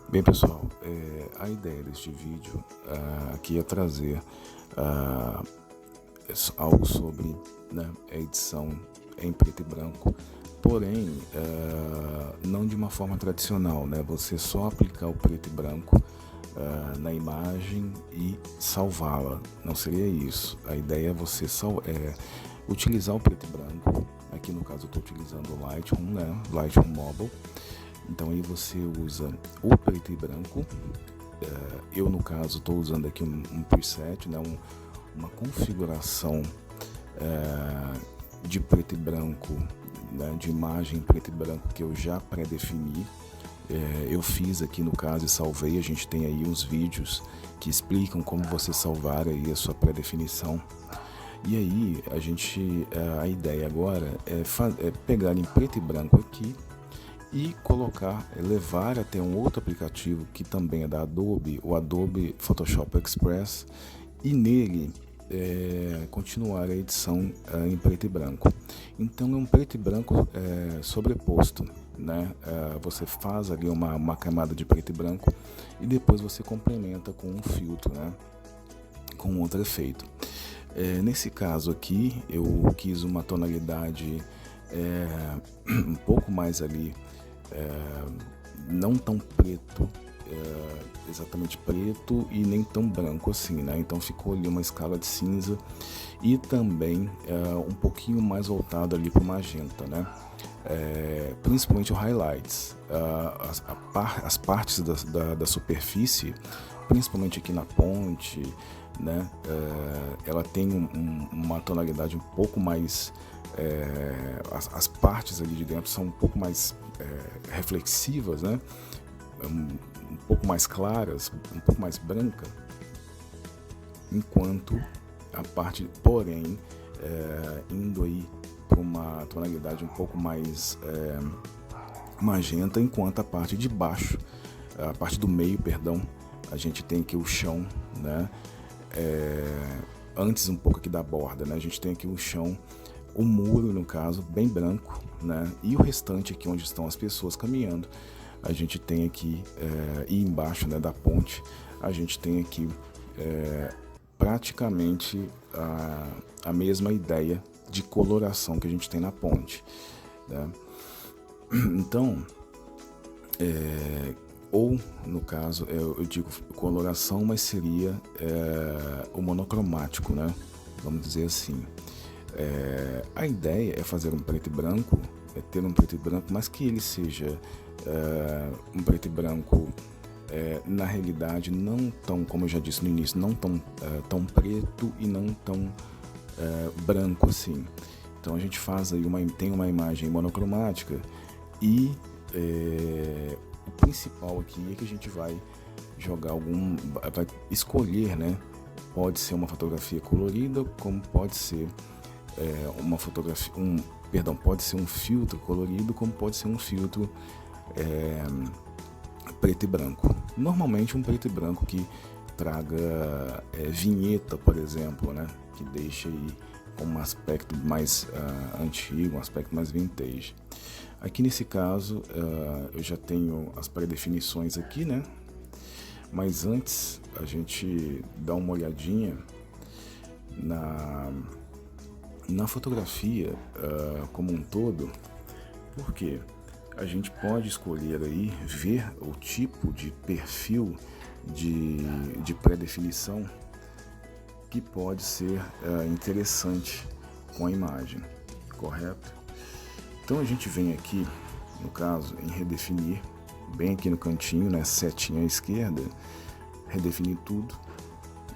Bem, pessoal, a ideia deste vídeo aqui é trazer ah, algo sobre, né, a edição em preto e branco, porém não de uma forma tradicional, né? Você só aplicar o preto e branco na imagem e salvá-la. Não seria isso. A ideia é você utilizar o preto e branco. Aqui no caso eu estou utilizando o Lightroom, né? Lightroom Mobile. Então aí você usa o preto e branco. Eu no caso estou usando aqui um preset, né? Uma configuração de preto e branco, né? De imagem preto e branco que eu já pré-defini. Eu fiz aqui no caso e salvei. A gente tem aí uns vídeos que explicam como você salvar aí a sua pré-definição. E aí a ideia agora é pegar em preto e branco aqui e levar até um outro aplicativo que também é da Adobe, o Adobe Photoshop Express, e nele continuar a edição em preto e branco. Então é um preto e branco sobreposto, né? Você faz ali uma camada de preto e branco e depois você complementa com um filtro, né? Com outro efeito. Nesse caso aqui eu quis uma tonalidade um pouco mais ali, não tão preto, exatamente preto, e nem tão branco assim, né? Então ficou ali uma escala de cinza e também um pouquinho mais voltado ali para o magenta, né? Principalmente o highlights, as partes da superfície, principalmente aqui na ponte, né? Ela tem uma tonalidade um pouco mais, as partes ali de dentro são um pouco mais reflexivas, né? Um pouco mais claras, um pouco mais branca, enquanto a parte, porém, indo aí para uma tonalidade um pouco mais magenta, enquanto a parte de baixo, a parte do meio, perdão, a gente tem aqui o chão, né? Antes um pouco aqui da borda, né? A gente tem aqui o chão, o muro no caso, bem branco, né? E o restante aqui onde estão as pessoas caminhando, a gente tem aqui, e embaixo, né, da ponte, a gente tem aqui praticamente a mesma ideia de coloração que a gente tem na ponte, né? Então, ou no caso, eu digo coloração, mas seria o monocromático, né? Vamos dizer assim. A ideia é fazer um preto e branco, ter um preto e branco, mas que ele seja um preto e branco, na realidade, não tão, como eu já disse no início, não tão preto e não tão branco assim. Então a gente faz aí tem uma imagem monocromática e o principal aqui é que a gente vai vai escolher, né? Pode ser uma fotografia colorida, como pode ser uma fotografia, pode ser um filtro colorido, como pode ser um filtro preto e branco. Normalmente um preto e branco que traga vinheta, por exemplo, né? Que deixa aí um aspecto mais antigo, um aspecto mais vintage. Aqui nesse caso eu já tenho as pré-definições aqui, né? Mas antes a gente dá uma olhadinha na fotografia como um todo, porque a gente pode escolher aí, ver o tipo de perfil de pré-definição que pode ser interessante com a imagem, correto? Então a gente vem aqui, no caso, em redefinir, bem aqui no cantinho, né, setinha à esquerda, redefinir tudo,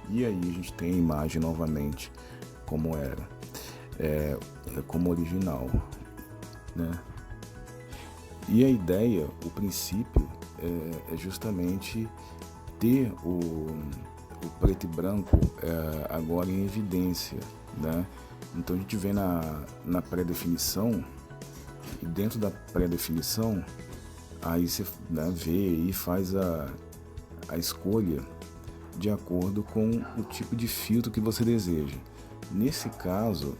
e aí a gente tem a imagem novamente como era, como original, né? E a ideia, o princípio é justamente ter o preto e branco agora em evidência, né? Então a gente vê na pré-definição, e dentro da pré-definição, aí você, né, vê e faz a escolha de acordo com o tipo de filtro que você deseja. Nesse caso,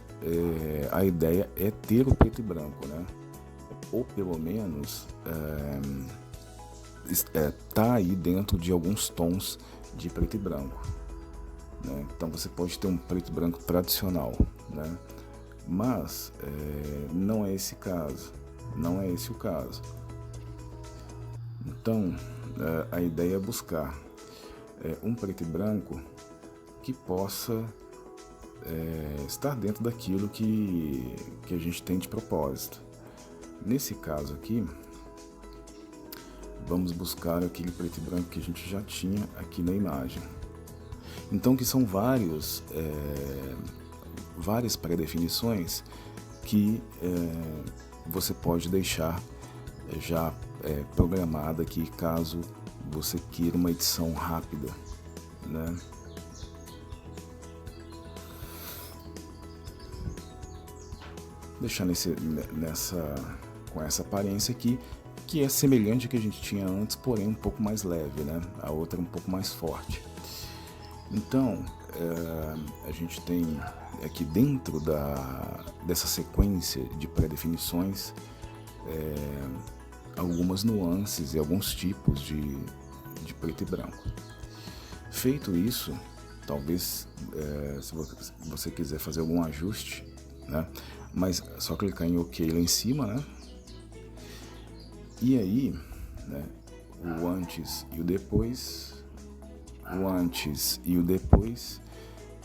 a ideia é ter o preto e branco, né? Ou pelo menos tá aí dentro de alguns tons de preto e branco, né? Então você pode ter um preto e branco tradicional, né? Mas não é esse caso, não é esse o caso. Então a ideia é buscar um preto e branco que possa estar dentro daquilo que a gente tem de propósito. Nesse caso aqui, vamos buscar aquele preto e branco que a gente já tinha aqui na imagem. Então, que são várias pré-definições que você pode deixar já programada aqui, caso você queira uma edição rápida, né? Deixar com essa aparência aqui, que é semelhante ao que a gente tinha antes, porém um pouco mais leve, né? A outra um pouco mais forte. Então, a gente tem aqui dentro dessa sequência de pré-definições algumas nuances e alguns tipos de preto e branco. Feito isso, talvez se você quiser fazer algum ajuste, né? Mas só clicar em OK lá em cima, né? E aí, né, o antes e o depois, o antes e o depois.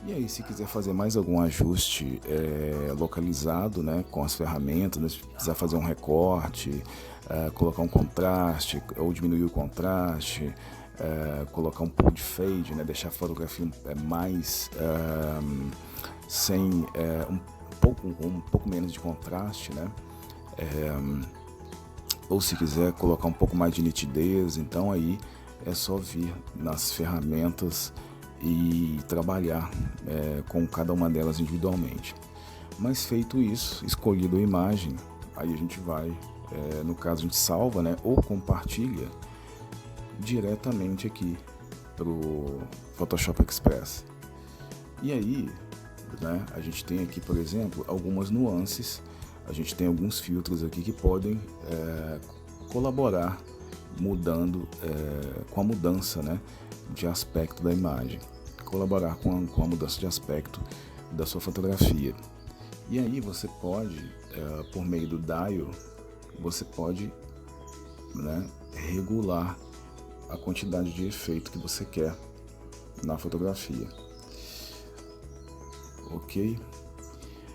E aí, se quiser fazer mais algum ajuste localizado, né, com as ferramentas, né, se precisar fazer um recorte, colocar um contraste ou diminuir o contraste, colocar um pouco de fade, né, deixar a fotografia mais sem um pouco menos de contraste, né? Ou se quiser colocar um pouco mais de nitidez, então aí é só vir nas ferramentas e trabalhar com cada uma delas individualmente. Mas feito isso, escolhido a imagem, aí a gente vai, no caso a gente salva, né, ou compartilha diretamente aqui para o Photoshop Express. E aí, né, a gente tem aqui, por exemplo, algumas nuances. A gente tem alguns filtros aqui que podem colaborar mudando com a mudança, né, de aspecto da imagem, colaborar com a mudança de aspecto da sua fotografia. E aí você pode, por meio do dial, você pode, né, regular a quantidade de efeito que você quer na fotografia. Ok?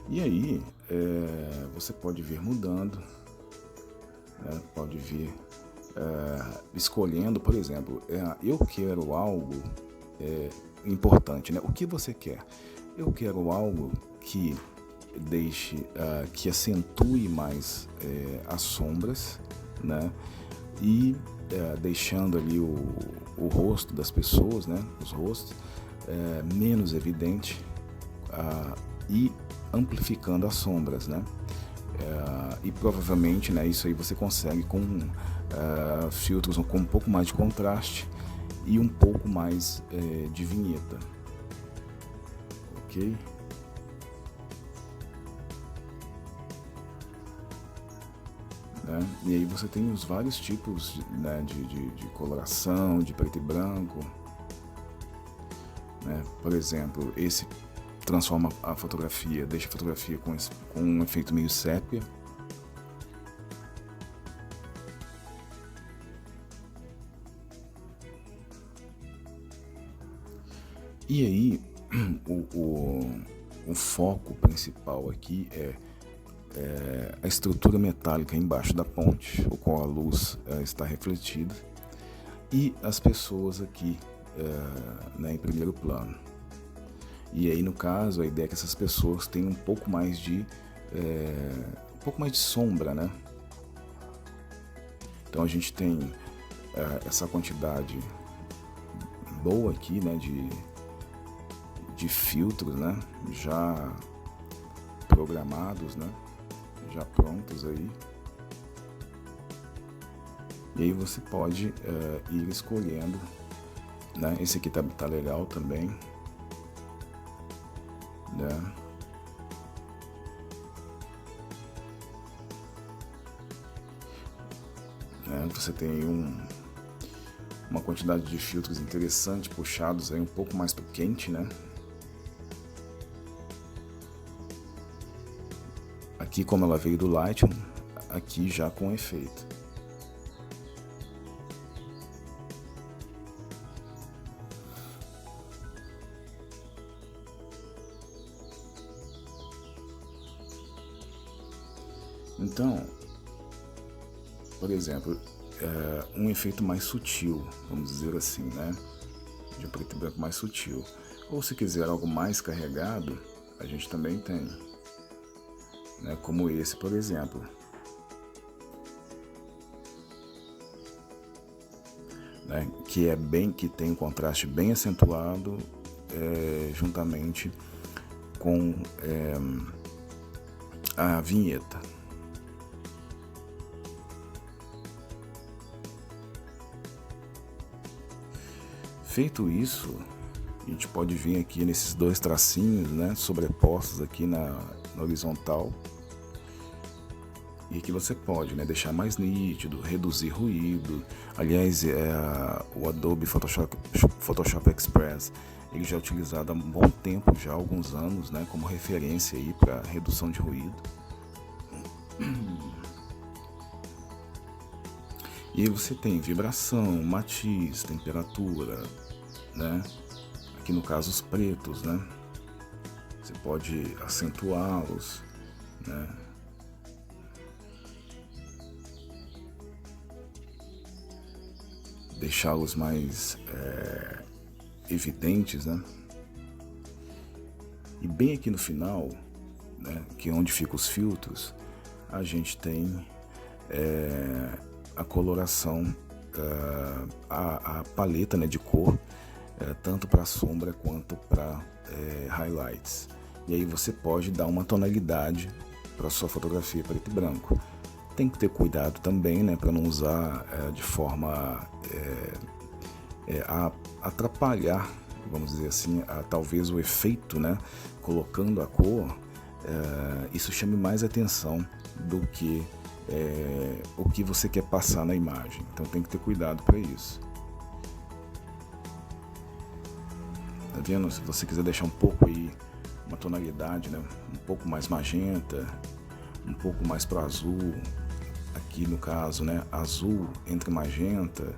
E aí você pode vir mudando, né? Pode vir escolhendo, por exemplo, eu quero algo importante, né? O que você quer? Eu quero algo que deixe, que acentue mais as sombras, né? E deixando ali o rosto das pessoas, né? Os rostos menos evidente e amplificando as sombras, né? E provavelmente, né, isso aí você consegue com filtros com um pouco mais de contraste e um pouco mais de vinheta, ok? Né? E aí você tem os vários tipos, né, de coloração, de preto e branco, né? Por exemplo, esse transforma a fotografia, deixa a fotografia com um efeito meio sépia. E aí, o foco principal aqui é a estrutura metálica embaixo da ponte, o qual a luz está refletida, e as pessoas aqui né, em primeiro plano. E aí, no caso, a ideia é que essas pessoas tenham um pouco mais de sombra, né? Então a gente tem essa quantidade boa aqui, né, de filtros, né, já programados, né, já prontos aí. E aí você pode ir escolhendo, né? Esse aqui tá legal também, né? Você tem uma quantidade de filtros interessante, puxados aí um pouco mais para o quente, né? Aqui, como ela veio do Lightroom, aqui já com efeito. Então, por exemplo, um efeito mais sutil, vamos dizer assim, né? De preto e branco mais sutil. Ou se quiser algo mais carregado, a gente também tem, né? Como esse, por exemplo. Né? Que tem um contraste bem acentuado, juntamente com a vinheta. Feito isso, a gente pode vir aqui nesses dois tracinhos, né, sobrepostos aqui na horizontal. E aqui você pode, né, deixar mais nítido, reduzir ruído. Aliás, o Adobe Photoshop Express, ele já é utilizado há um bom tempo, já há alguns anos, né, como referência aí para redução de ruído. E aí você tem vibração, matiz, temperatura, né? Aqui no caso os pretos, né? Você pode acentuá-los, né? Deixá-los mais evidentes, né? E bem aqui no final, né, que é onde ficam os filtros, a gente tem a coloração, a paleta, né, de cor, tanto para sombra quanto para highlights. E aí você pode dar uma tonalidade para sua fotografia preto e branco. Tem que ter cuidado também, né, para não usar de forma a atrapalhar, vamos dizer assim, talvez o efeito, né, colocando a cor, isso chame mais atenção do que o que você quer passar na imagem. Então tem que ter cuidado para isso. Tá vendo? Se você quiser deixar um pouco aí uma tonalidade, né, um pouco mais magenta, um pouco mais para azul, aqui no caso, né, azul entre magenta,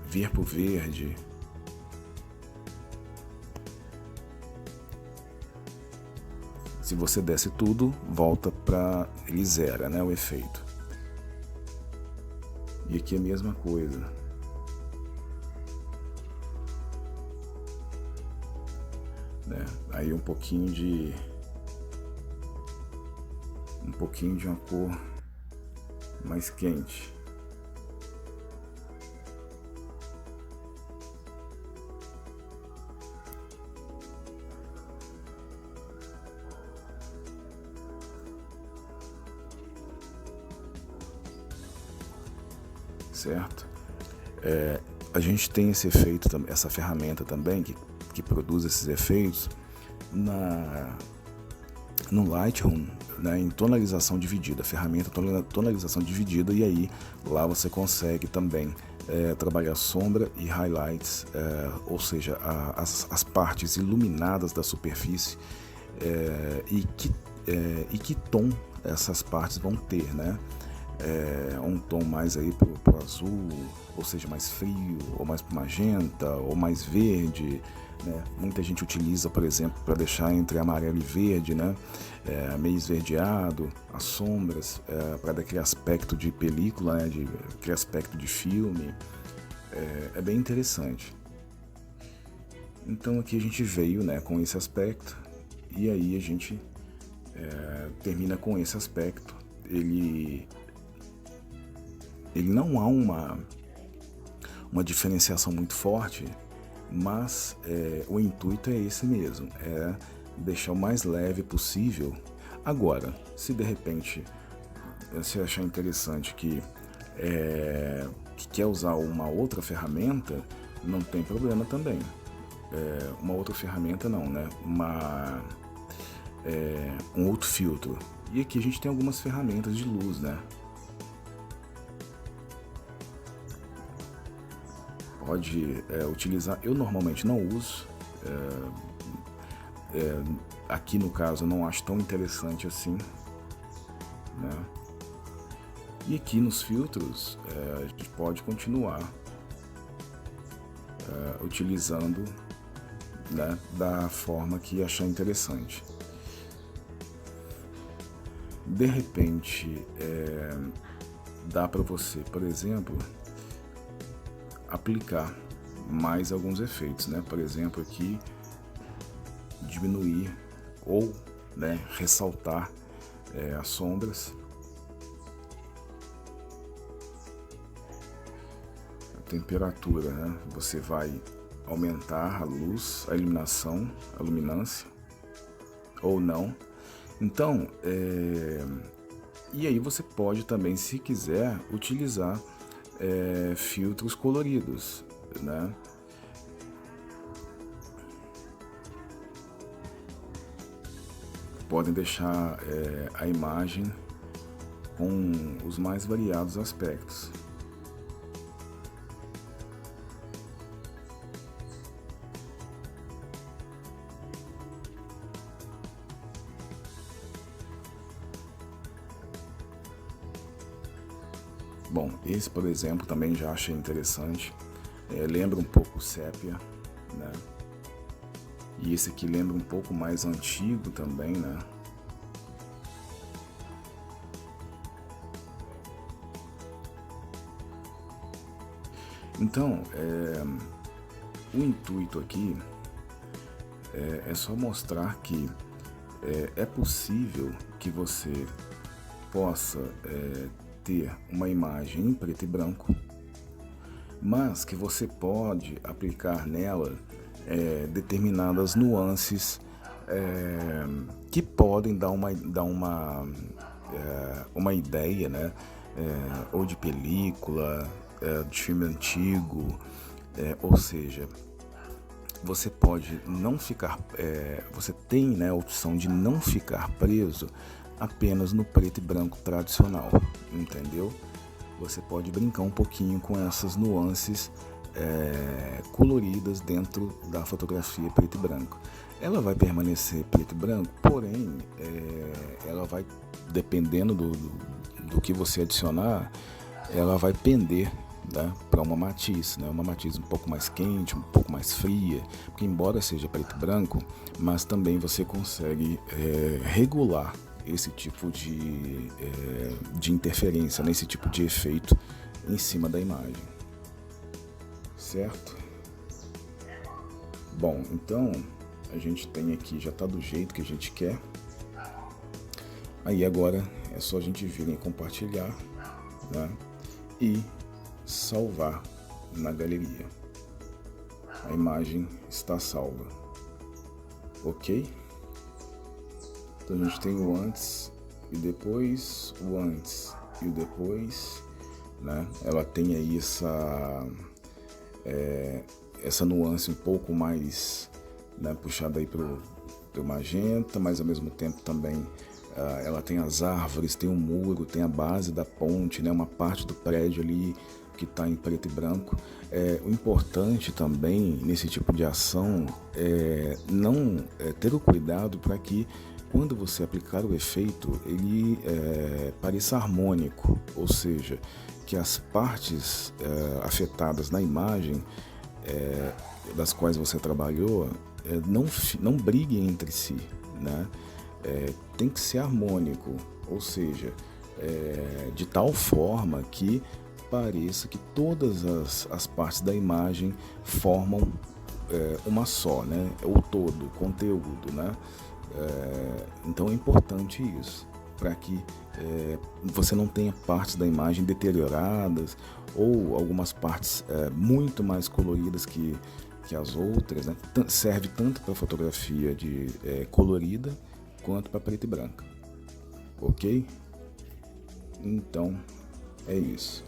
vir pro verde. Se você desce tudo, volta para ele zera, né, o efeito. E aqui é a mesma coisa. Né? Aí um pouquinho de uma cor mais quente. Certo? A gente tem esse efeito, essa ferramenta também que produz esses efeitos no Lightroom, né, em tonalização dividida, a ferramenta tonalização dividida, e aí lá você consegue também trabalhar sombra e highlights, ou seja, as partes iluminadas da superfície, e que tom essas partes vão ter, né? Um tom mais aí pro azul, ou seja, mais frio, ou mais pro magenta, ou mais verde, né? Muita gente utiliza, por exemplo, para deixar entre amarelo e verde, né? Meio esverdeado, as sombras, para dar aquele aspecto de película, né? Aquele aspecto de filme. É bem interessante. Então aqui a gente veio, né, com esse aspecto, e aí a gente termina com esse aspecto. Ele não há uma diferenciação muito forte, mas o intuito é esse mesmo, é deixar o mais leve possível. Agora, se de repente você achar interessante que quer usar uma outra ferramenta, não tem problema também. Uma outra ferramenta não, né? Um outro filtro. E aqui a gente tem algumas ferramentas de luz, né? pode utilizar. Eu normalmente não uso, aqui no caso eu não acho tão interessante assim, né? E aqui nos filtros a gente pode continuar utilizando, né, da forma que achar interessante. De repente dá para você, por exemplo, aplicar mais alguns efeitos, né? Por exemplo, aqui diminuir ou, né, ressaltar as sombras, a temperatura, né? Você vai aumentar a luz, a iluminação, a luminância ou não. Então, e aí você pode também, se quiser, utilizar filtros coloridos, né? Podem deixar a imagem com os mais variados aspectos. Bom, esse, por exemplo, também já achei interessante. Lembra um pouco o sépia, né? E esse aqui lembra um pouco mais antigo também, né? Então, o intuito aqui é só mostrar que é possível que você possa ter uma imagem em preto e branco, mas que você pode aplicar nela determinadas nuances que podem dar uma ideia, né? Ou de película, de filme antigo, ou seja, você pode não ficar, você tem, né, a opção de não ficar preso apenas no preto e branco tradicional, entendeu? Você pode brincar um pouquinho com essas nuances coloridas dentro da fotografia preto e branco. Ela vai permanecer preto e branco, porém ela vai, dependendo do que você adicionar, ela vai pender, né, para uma matiz, né? Uma matiz um pouco mais quente, um pouco mais fria, porque embora seja preto e branco, mas também você consegue regular esse tipo de interferência, né? Esse tipo de efeito em cima da imagem, certo? Bom, então a gente tem aqui, já está do jeito que a gente quer. Aí agora é só a gente vir em compartilhar, né, e salvar na galeria. A imagem está salva, ok? Então a gente tem o antes e depois, o antes e o depois, né? Ela tem aí essa nuance um pouco mais, né, puxada aí pro magenta, mas ao mesmo tempo também ela tem as árvores, tem o muro, tem a base da ponte, né, uma parte do prédio ali que está em preto e branco. O importante também nesse tipo de ação é não ter o cuidado para que quando você aplicar o efeito ele pareça harmônico, ou seja, que as partes afetadas na imagem das quais você trabalhou não briguem entre si, né? Tem que ser harmônico, ou seja, de tal forma que pareça que todas as partes da imagem formam uma só, né? O todo, o conteúdo, né? Então é importante isso, para que você não tenha partes da imagem deterioradas ou algumas partes muito mais coloridas que as outras, né? Serve tanto para fotografia colorida quanto para preto e branco, ok? Então é isso.